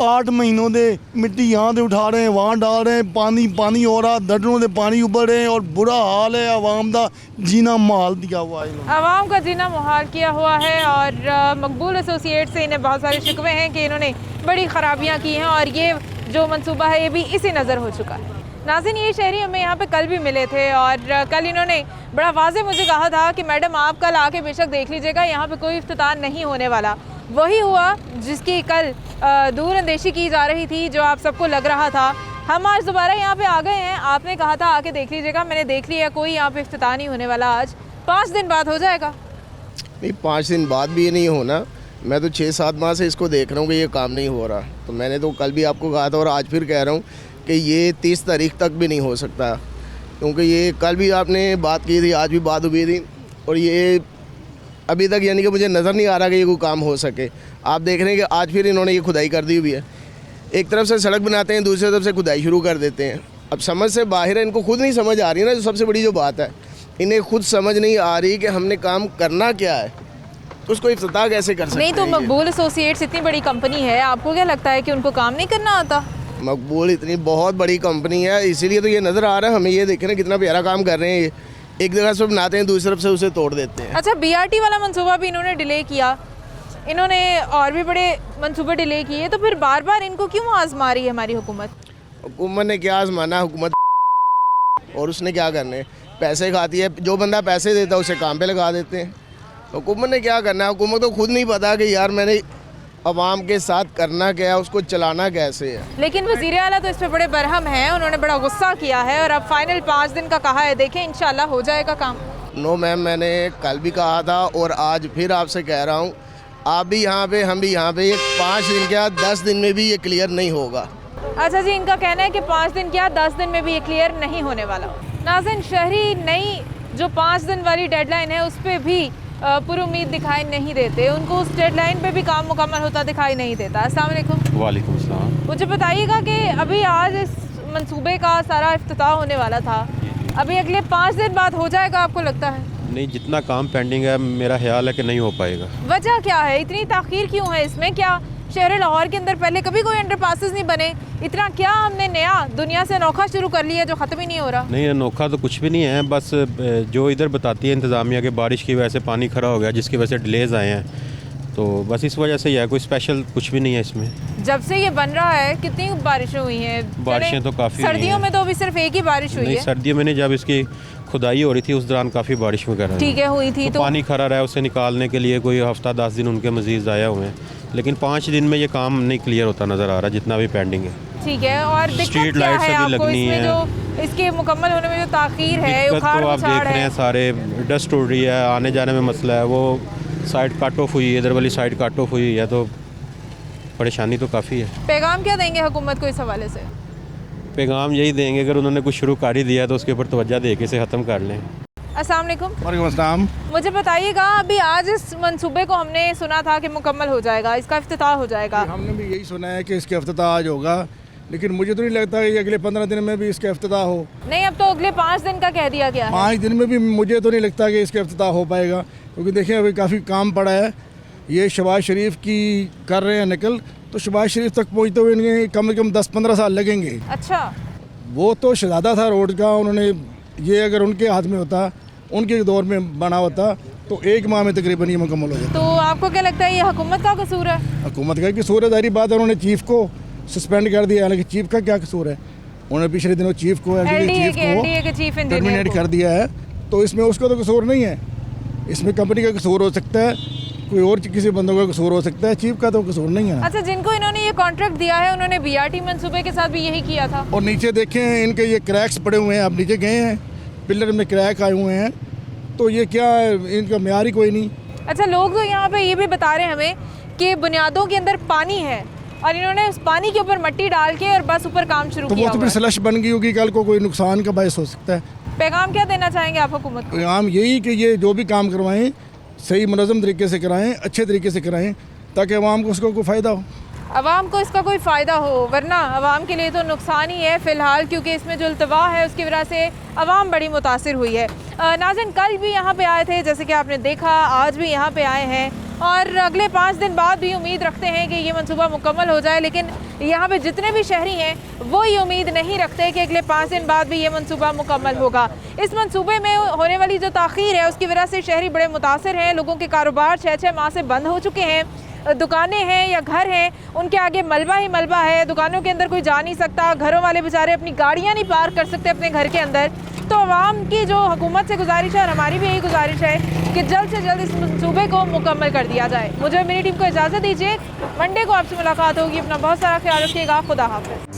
8 महीनों से मिट्टी यहाँ से उठा रहे हैं, वहाँ डाल रहे हैं, पानी हो रहा, गटरों से पानी उबल रहे हैं, और बुरा हाल है। आवाम का जीना मुहाल दिया हुआ है, आवाम का जीना मुहाल किया हुआ है। और मकबूल एसोसिएट से इन्हें बहुत सारे शिकवे हैं कि इन्होंने बड़ी ख़राबियाँ की हैं, और ये जो मंसूबा है ये भी इसी नज़र हो चुका है। नाज़रीन, ये शहरी हमें यहाँ पे कल भी मिले थे और कल इन्होंने बड़ा वाज़े मुझे कहा था कि मैडम आप कल आके बेशक देख लीजिएगा, यहाँ पे कोई इफ्तिताह नहीं होने वाला। वही हुआ जिसकी कल दूर अंदेशी की जा रही थी, जो आप सबको लग रहा था। हम आज दोबारा यहाँ पे आ गए हैं। आपने कहा था आके देख लीजिएगा, मैंने देख लिया, कोई यहाँ पे इफ्तिताह नहीं होने वाला। आज 5 दिन बाद हो जाएगा। नहीं, 5 दिन बाद भी ये नहीं होना। मैं तो 6-7 माह से इसको देख रहा हूँ कि ये काम नहीं हो रहा। तो मैंने तो कल भी आपको कहा था और आज फिर कह रहा हूँ कि ये 30 तारीख तक भी नहीं हो सकता, क्योंकि ये कल भी आपने बात की थी, आज भी बात हुई थी, और ये अभी तक यानी कि मुझे नज़र नहीं आ रहा कि ये कोई काम हो सके। आप देख रहे हैं कि आज फिर इन्होंने ये खुदाई कर दी हुई है। एक तरफ से सड़क बनाते हैं, दूसरी तरफ से खुदाई शुरू कर देते हैं। अब समझ से बाहर है, इनको खुद नहीं समझ आ रही ना, जो सबसे बड़ी जो बात है, इन्हें खुद समझ नहीं आ रही कि हमने काम करना क्या है, तो उसको इफ्तिताह कैसे कर सकते हैं। नहीं तो मकबूल एसोसिएट्स इतनी बड़ी कंपनी है, आपको क्या लगता है कि उनको काम नहीं करना आता? मकबूल इतनी बहुत बड़ी कंपनी है, इसीलिए तो ये नज़र आ रहा है हमें। ये देखें ना कितना प्यारा काम कर रहे हैं ये। एक जगह से बनाते हैं, दूसरी तरफ से उसे तोड़ देते हैं। अच्छा, BRT वाला मंसूबा भी इन्होंने डिले किया, इन्होंने और भी बड़े मंसूबे डिले किए, तो फिर बार बार इनको क्यों आजमा रही है हमारी हुकूमत? हुकूमत ने क्या आजमाना, हुकूमत और उसने क्या करने, पैसे खाती है। जो बंदा पैसे देता है उसे काम पे लगा देते हैं। हुकूमत ने क्या करना है, हुकूमत को खुद नहीं पता कि यार मैंने अवाम के साथ करना क्या है, उसको चलाना कैसे है। लेकिन वज़ीर आला तो इस पर बड़े बरहम हैं, उन्होंने बड़ा गुस्सा किया है और अब फाइनल 5 दिन का कहा है। देखें इंशाल्लाह हो जाएगा काम। नो मैम, मैंने कल भी कहा था और आज फिर आपसे कह रहा हूँ, आप भी यहाँ पे, हम भी यहाँ पे, ये 5 दिन क्या 10 दिन में भी ये क्लियर नहीं होगा। अच्छा जी, इनका कहना है कि 5 दिन क्या 10 दिन में भी ये क्लियर नहीं होने वाला। नाज़रीन, शहरी नई जो 5 दिन वाली डेडलाइन है उस पर भी पुरुमीद दिखाई नहीं देते, उनको उस डेडलाइन पे भी काम मुकम्मल होता दिखाई नहीं देता। अस्सलाम वालेकुम। वालेकुम सलाम। मुझे बताइएगा कि अभी आज इस मंसूबे का सारा इफ्तिताह होने वाला था, अभी अगले 5 दिन बाद हो जाएगा आपको लगता है? नहीं, जितना काम पेंडिंग है मेरा ख्याल है कि नहीं हो पाएगा। वजह क्या है, इतनी ताख़ीर क्यों है इसमें? क्या शहर लाहौर के अंदर पहले कभी कोई अंडरपासेस नहीं बने? इतना क्या हमने नया दुनिया से अनोखा शुरू कर लिया जो ख़त्म ही नहीं हो रहा? नहीं, अनोखा तो कुछ भी नहीं है, बस जो इधर बताती है इंतज़ामिया कि बारिश की वजह से पानी खड़ा हो गया, जिसकी वजह से डिलेज़ आए हैं, तो बस इस वजह से ही है, कोई स्पेशल कुछ भी नहीं है इसमें। जब से ये बन रहा है कितनी बारिशें हुई हैं? बारिशें तो काफ़ी। सर्दियों में तो अभी सिर्फ एक ही बारिश हुई है। सर्दियों में नहीं, जब इसकी खुदाई हो रही थी उस दौरान काफ़ी बारिश वगैरह ठीक है हुई थी, तो पानी खड़ा रहा है, उसे निकालने के लिए कोई हफ्ता 10 दिन उनके मजीद ज़ाया हुए हैं, लेकिन 5 दिन में ये काम नहीं क्लियर होता नज़र आ रहा जितना भी पेंडिंग है। ठीक है, और स्ट्रीट लाइट्स अभी लगनी है, जो इसके मुकम्मल होने में जो ताख़ीर है, तो आप देख रहे हैं सारे डस्ट उड़ रही है, आने जाने में मसला है, वो साइड काट ऑफ हुई है, इधर वाली साइड काट ऑफ हुई है, तो परेशानी तो काफ़ी है। पैगाम क्या देंगे हुकूमत को इस हवाले से? पैगाम यही देंगे, अगर उन्होंने कुछ शुरू कर ही दिया तो उसके ऊपर तवज्जो दे के इसे ख़त्म कर लें। अस्सलाम वालेकुम। वालेकुम अस्सलाम। मुझे बताइएगा, अभी आज इस मंसूबे को हमने सुना था कि मुकम्मल हो जाएगा, इसका इफ्तिताह हो जाएगा। हमने भी यही सुना है कि इसका इफ्तिताह आज होगा, लेकिन मुझे तो नहीं लगता कि अगले 15 दिन में भी इसका इफ्तिताह हो। नहीं, अब तो अगले 5 दिन का कह दिया गया है। 5 दिन में भी मुझे तो नहीं लगता कि इसका इफ्तिताह हो पाएगा, क्योंकि देखिए अभी काफ़ी काम पड़ा है। ये शहबाज शरीफ की कर रहे हैं नकल, तो शहबाज शरीफ तक पहुँचते हुए इनके कम से कम 10-15 साल लगेंगे। अच्छा, वो तो शहजादा था रोड का, उन्होंने ये अगर उनके हाथ में होता, उनके दौर में बना होता, तो 1 माह में तकरीबन ये मुकम्मल हो जाता। तो आपको क्या लगता है ये हुकूमत का कसूर है? हुकूमत का कसूर है, जाहिर बात है, उन्होंने चीफ को सस्पेंड कर दिया, हालांकि चीफ का क्या कसूर है? उन्होंने पिछले दिनों चीफ को टर्मिनेट कर दिया है, तो इसमें उसका तो कसूर नहीं है। इसमें कंपनी का कसूर हो सकता है, कोई और किसी बंदों का कसूर हो सकता है, चीफ का तो कसूर नहीं है। अच्छा, जिनको इन्होंने ये कॉन्ट्रैक्ट दिया है उन्होंने BRT मंसूबे के साथ भी यही किया था। और नीचे देखें इनके ये क्रैक्स पड़े हुए हैं, आप नीचे गए हैं, पिलर में क्रैक आए हुए हैं, तो ये क्या है, इनका म्यार ही कोई नहीं। अच्छा, लोग तो यहाँ पे ये भी बता रहे हैं हमें कि बुनियादों के अंदर पानी है और इन्होंने उस पानी के ऊपर मिट्टी डाल के और बस ऊपर काम शुरू तो किया। वो तो फिर स्लश बन गई होगी, कल को कोई नुकसान का बायस हो सकता है। पैगाम क्या देना चाहेंगे आप हुकूमत को? पैगाम यही कि ये जो भी काम करवाएं सही मुनज़्ज़म तरीके से कराएं, अच्छे तरीके से कराएं, ताकि अवाम को उसका कोई फ़ायदा हो। अवाम को इसका कोई फ़ायदा हो, वरना अवाम के लिए तो नुकसान ही है फ़िलहाल, क्योंकि इसमें जो अल्तवा है उसकी वजह से अवाम बड़ी मुतासिर हुई है। नाज़रीन, कल भी यहाँ पे आए थे, जैसे कि आपने देखा, आज भी यहाँ पे आए हैं और अगले 5 दिन बाद भी उम्मीद रखते हैं कि ये मंसूबा मुकम्मल हो जाए। लेकिन यहाँ पे जितने भी शहरी हैं वो ये उम्मीद नहीं रखते कि अगले 5 दिन बाद भी ये मंसूबा मुकम्मल होगा। इस मंसूबे में होने वाली जो ताख़ीर है उसकी वजह से शहरी बड़े मुतासिर हैं, लोगों के कारोबार 6-6 माह से बंद हो चुके हैं। दुकानें हैं या घर हैं उनके आगे मलबा ही मलबा है, दुकानों के अंदर कोई जा नहीं सकता, घरों वाले बेचारे अपनी गाड़ियाँ नहीं पार्क कर सकते अपने घर के अंदर। तो आवाम की जो हुकूमत से गुजारिश है और हमारी भी यही गुजारिश है कि जल्द से जल्द इस मंसूबे को मुकम्मल कर दिया जाए। मुझे मेरी टीम को इजाज़त दीजिए, मंडे को आपसे मुलाकात होगी। अपना बहुत सारा ख्याल रखिएगा। खुदा हाफ़िज़।